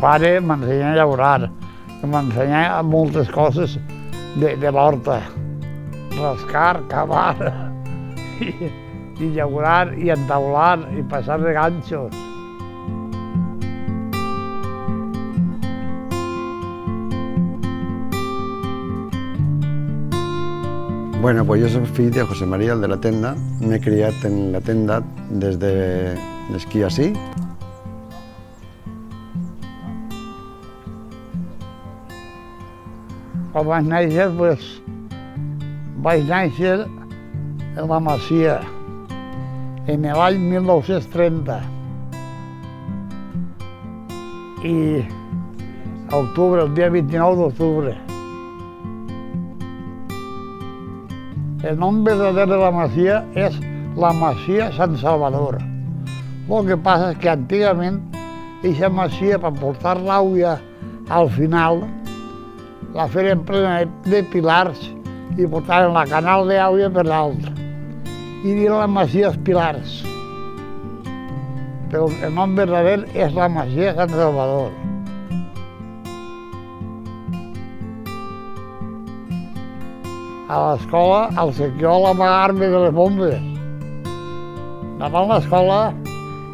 pare m'ensenyà a llaurar, m'ensenyà moltes coses de l'horta. Rascar, cavar, i llaurar, i entaular, i passar de ganxos. Bueno, pues yo soy fill de José María, el de la tenda. M'he criat en la tenda des de l'esquí així. Quan vaig néixer, vaig néixer en la Masia, en l'any 1930. I a octubre, el dia 29 d'octubre. El nom verdader de la Masia és la Masia Sant Salvador. El que passa és que antigament aquesta masia, per portar l'aigua al final, la feien plena de pilars i portaven la canal d'aigua per dalt. I diuen la Masia dels Pilars. Però el nom verdader és la Masia Sant Salvador. A l'escola, al sequiol, amagar-me de les bombes. Davant l'escola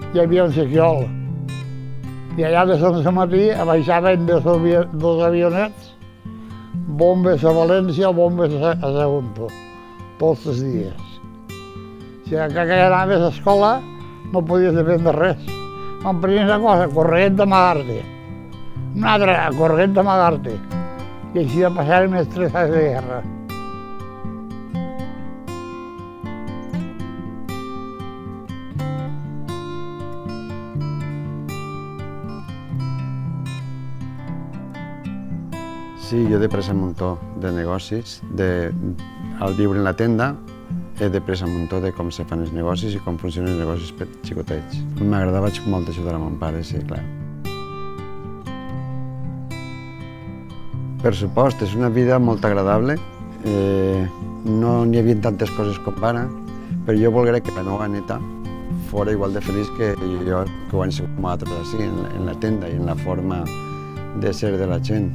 hi havia un sequiol. I allà de Sant Matí baixaven dos avionets, bombes a València o bombes a Sagunto, tots els dies. Si encara anaves a l'escola no podies dependre res. Em prenies una cosa, corrent d'amagar-te. Una altra, corrent d'amagar-te. I així passàvem els 3 anys de guerra. Sí, jo he après un muntó de negocis. Al viure en la tenda he après un muntó de com se fan els negocis i com funcionen els negocis xicotets. M'agradava molt ajudar a mon pare, sí, clar. Per supost, és una vida molt agradable. No n'hi havia tantes coses com ara, però jo voldré que la meva neta fora igual de feliç que jo, que ho han sigut com altres, en la tenda i en la forma de ser de la gent.